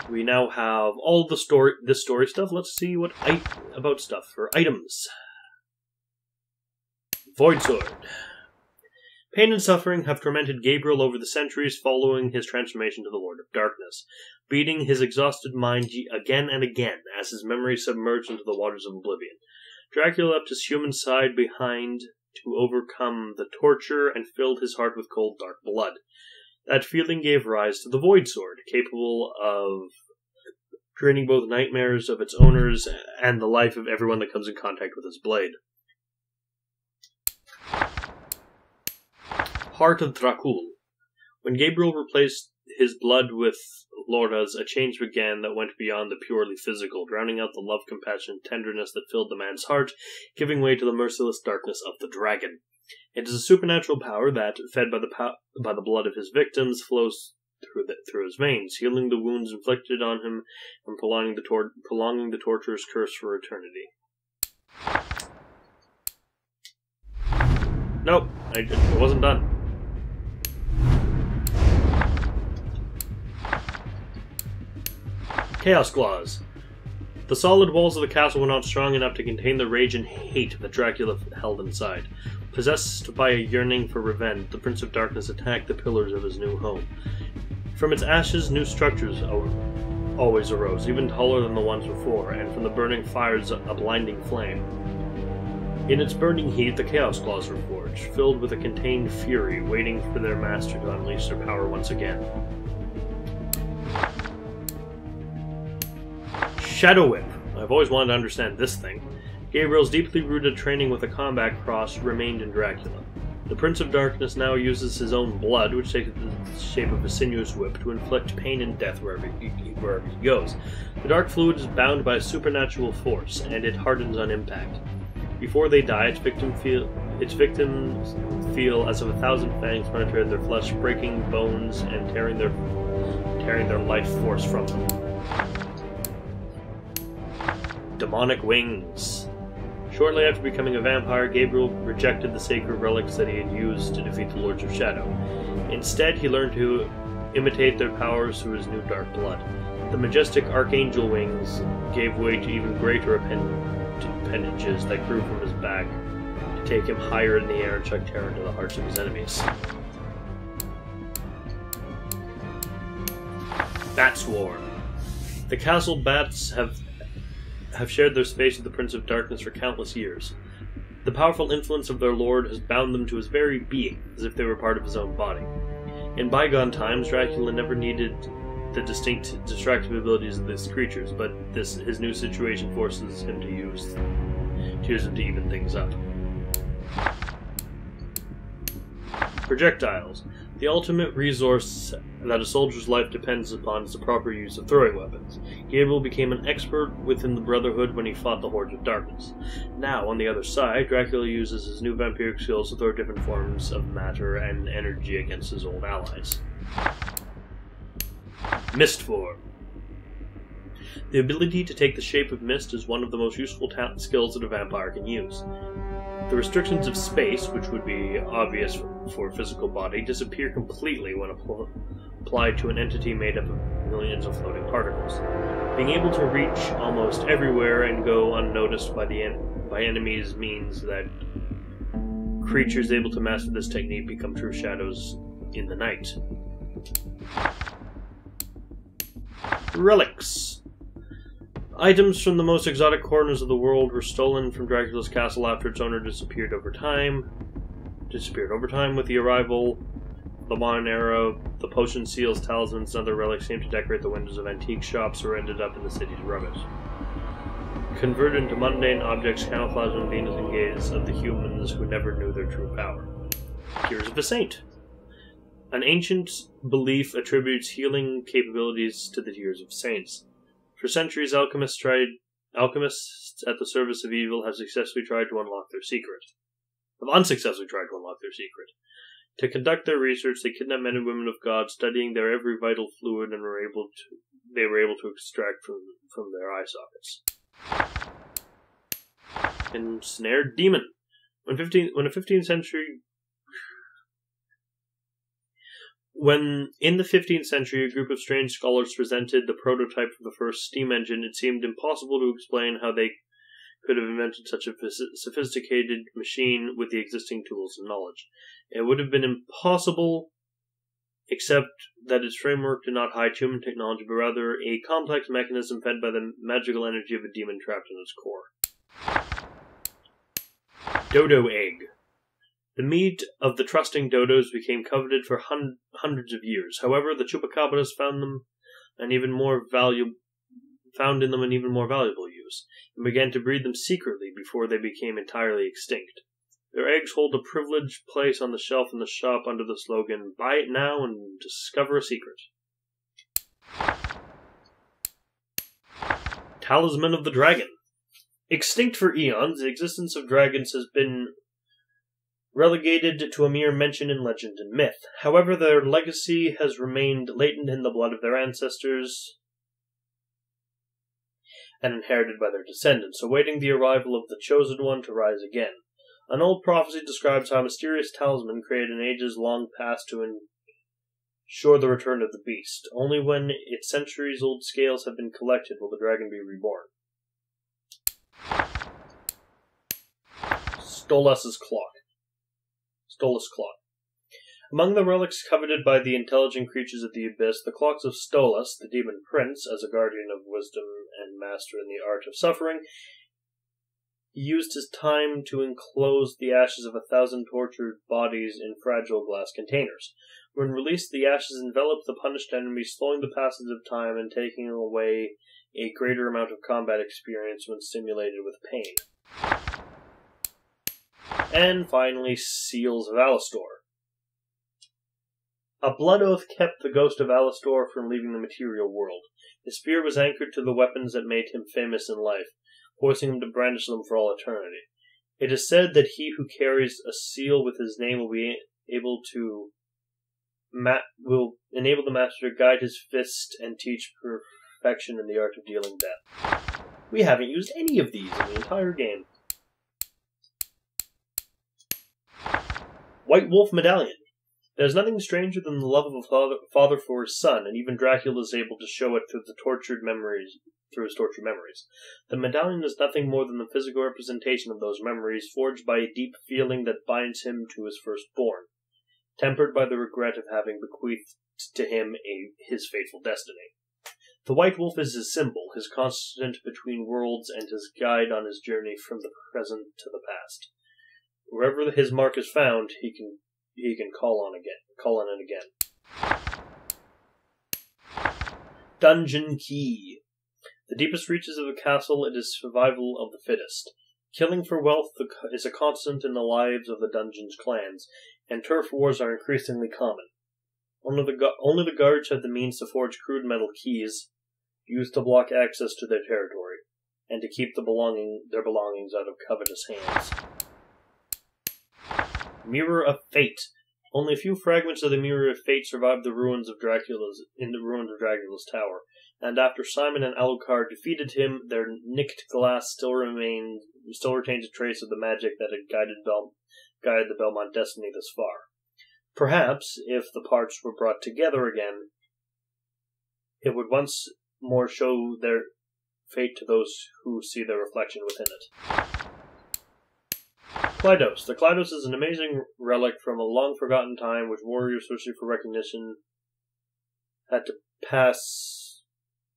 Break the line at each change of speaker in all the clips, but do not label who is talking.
We now have all the story stuff. Let's see what about stuff for items. Void Sword. Pain and suffering have tormented Gabriel over the centuries following his transformation to the Lord of Darkness, beating his exhausted mind again and again as his memories submerged into the waters of oblivion. Dracula left his human side behind to overcome the torture and filled his heart with cold, dark blood. That feeling gave rise to the Void Sword, capable of draining both nightmares of its owners and the life of everyone that comes in contact with his blade. Heart of Dracul. When Gabriel replaced his blood with Lorda's, a change began that went beyond the purely physical, drowning out the love, compassion, and tenderness that filled the man's heart, giving way to the merciless darkness of the dragon. It is a supernatural power that, fed by the blood of his victims, flows through his veins, healing the wounds inflicted on him and prolonging the torturer's curse for eternity. Nope, I wasn't done. Chaos Claws. The solid walls of the castle were not strong enough to contain the rage and hate that Dracula held inside. Possessed by a yearning for revenge, the Prince of Darkness attacked the pillars of his new home. From its ashes, new structures always arose, even taller than the ones before, and from the burning fires a blinding flame. In its burning heat, the Chaos Claws were forged, filled with a contained fury, waiting for their master to unleash their power once again. Shadow Whip. I've always wanted to understand this thing. Gabriel's deeply rooted training with the combat cross remained in Dracula. The Prince of Darkness now uses his own blood, which takes the shape of a sinuous whip, to inflict pain and death wherever he goes. The dark fluid is bound by a supernatural force, and it hardens on impact. Before they die, its victims feel as if 1,000 fangs penetrated their flesh, breaking bones and tearing their life force from them. Demonic Wings. Shortly after becoming a vampire, Gabriel rejected the sacred relics that he had used to defeat the Lords of Shadow. Instead, he learned to imitate their powers through his new dark blood. The majestic archangel wings gave way to even greater appendages that grew from his back to take him higher in the air and chuck terror into the hearts of his enemies. Bat Swarm. The castle bats have shared their space with the Prince of Darkness for countless years. The powerful influence of their lord has bound them to his very being, as if they were part of his own body. In bygone times, Dracula never needed the distinct destructive abilities of these creatures, but his new situation forces him to use them to even things up. Projectiles. The ultimate resource that a soldier's life depends upon is the proper use of throwing weapons. Gabriel became an expert within the Brotherhood when he fought the Hordes of Darkness. Now, on the other side, Dracula uses his new vampiric skills to throw different forms of matter and energy against his old allies. Mist Form. The ability to take the shape of mist is one of the most useful skills that a vampire can use. The restrictions of space, which would be obvious for a physical body, disappear completely when applied to an entity made up of millions of floating particles. Being able to reach almost everywhere and go unnoticed by enemies means that creatures able to master this technique become true shadows in the night. Relics. Items from the most exotic corners of the world were stolen from Dracula's castle after its owner disappeared over time with the arrival of the modern era. The potion seals, talismans, and other relics seemed to decorate the windows of antique shops or ended up in the city's rubbish. Converted into mundane objects, camouflaging the innocent gaze of the humans who never knew their true power. Tears of a Saint. An ancient belief attributes healing capabilities to the tears of saints. For centuries, alchemists at the service of evil have unsuccessfully tried to unlock their secret. To conduct their research, they kidnapped men and women of God, studying their every vital fluid, and they were able to extract from their eye sockets. Ensnared Demon. When a 15th century When, in the 15th century, a group of strange scholars presented the prototype for the first steam engine, it seemed impossible to explain how they could have invented such a sophisticated machine with the existing tools and knowledge. It would have been impossible, except that its framework did not hide human technology, but rather a complex mechanism fed by the magical energy of a demon trapped in its core. Dodo egg. The meat of the trusting dodos became coveted for hundreds of years. However, the chupacabras found in them an even more valuable use, and began to breed them secretly before they became entirely extinct. Their eggs hold a privileged place on the shelf in the shop under the slogan, "Buy it now and discover a secret." Talisman of the Dragon. Extinct for eons, the existence of dragons has been relegated to a mere mention in legend and myth. However, their legacy has remained latent in the blood of their ancestors and inherited by their descendants, awaiting the arrival of the Chosen One to rise again. An old prophecy describes how a mysterious talisman created in ages long past to ensure the return of the beast. Only when its centuries-old scales have been collected will the dragon be reborn. Stolas's clock. Among the relics coveted by the intelligent creatures of the abyss, the clocks of Stolas, the demon prince, as a guardian of wisdom and master in the art of suffering, he used his time to enclose the ashes of 1,000 tortured bodies in fragile glass containers. When released, the ashes enveloped the punished enemy, slowing the passage of time and taking away a greater amount of combat experience when stimulated with pain. And finally, Seals of Alastor. A blood oath kept the ghost of Alastor from leaving the material world. His spear was anchored to the weapons that made him famous in life, forcing him to brandish them for all eternity. It is said that he who carries a seal with his name will enable the master to guide his fist and teach perfection in the art of dealing death. We haven't used any of these in the entire game. White Wolf Medallion. There is nothing stranger than the love of a father for his son, and even Dracula is able to show it through his tortured memories. The medallion is nothing more than the physical representation of those memories, forged by a deep feeling that binds him to his firstborn, tempered by the regret of having bequeathed to him his fateful destiny. The White Wolf is his symbol, his constant between worlds, and his guide on his journey from the present to the past. Wherever his mark is found, he can call on it again. Dungeon Key. The deepest reaches of the castle, it is survival of the fittest. Killing for wealth is a constant in the lives of the dungeon's clans, and turf wars are increasingly common. Only the guards have the means to forge crude metal keys, used to block access to their territory, and to keep their belongings out of covetous hands. Mirror of Fate. Only a few fragments of the Mirror of Fate survived the ruins of Dracula's tower, and after Simon and Alucard defeated him, their nicked glass still retains a trace of the magic that had guided the Belmont destiny thus far. Perhaps, if the parts were brought together again, it would once more show their fate to those who see their reflection within it. Kleidos. The Kleidos is an amazing relic from a long-forgotten time which warriors searching for recognition had to pass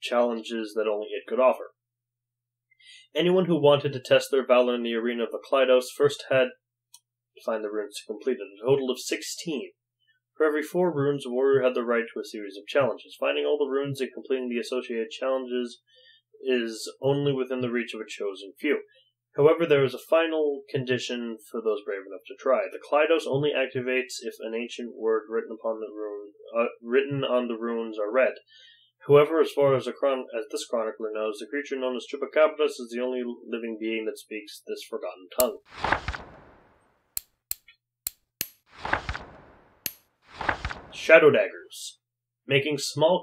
challenges that only it could offer. Anyone who wanted to test their valor in the arena of the Kleidos first had to find the runes to complete it, a total of 16. For every 4 runes, a warrior had the right to a series of challenges. Finding all the runes and completing the associated challenges is only within the reach of a chosen few. However, there is a final condition for those brave enough to try. The Kleidos only activates if an ancient word written on the runes are read. However, as far as this chronicler knows, the creature known as Chupacabras is the only living being that speaks this forgotten tongue. Shadow Daggers. Making a small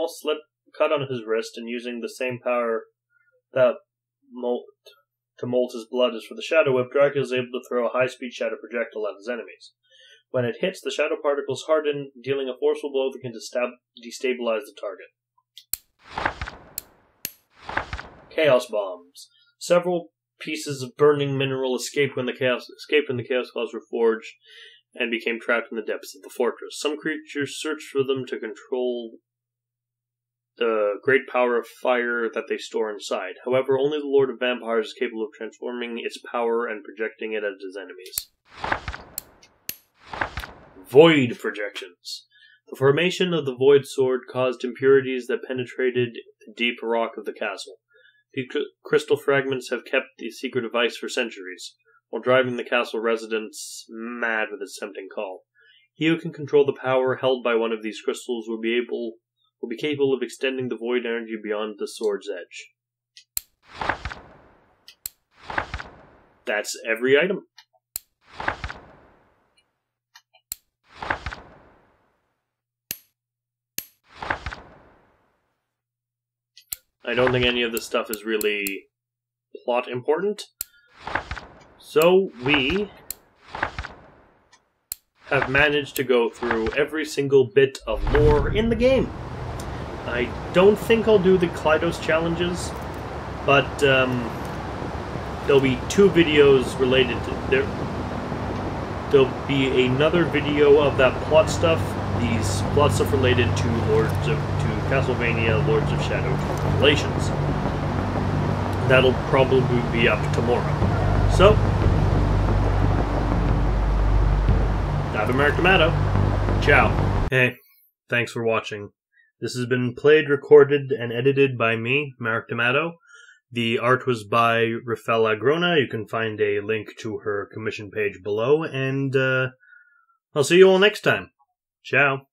slit cut on his wrist and using the same power that to mold his blood as for the Shadow Whip, Dracula is able to throw a high-speed shadow projectile at his enemies. When it hits, the shadow particles harden, dealing a forceful blow that can destabilize the target. Chaos bombs. Several pieces of burning mineral escaped when the Chaos Claws were forged and became trapped in the depths of the fortress. Some creatures searched for them to control the great power of fire that they store inside. However, only the Lord of Vampires is capable of transforming its power and projecting it at his enemies. Void projections. The formation of the Void Sword caused impurities that penetrated the deep rock of the castle. The crystal fragments have kept the secret device for centuries, while driving the castle residents mad with its tempting call. He who can control the power held by one of these crystals will be capable of extending the void energy beyond the sword's edge. That's every item. I don't think any of this stuff is really plot important. So we have managed to go through every single bit of lore in the game. I don't think I'll do the Klydos challenges, but there'll be 2 videos related to there'll be another video of that plot stuff, these plot stuff related to Castlevania Lords of Shadow Revelations. That'll probably be up tomorrow. So, I've been Mark D'Amato. Ciao. Hey, thanks for watching. This has been played, recorded, and edited by me, Mark D'Amato. The art was by Rafael Agrona. You can find a link to her commission page below, and I'll see you all next time. Ciao.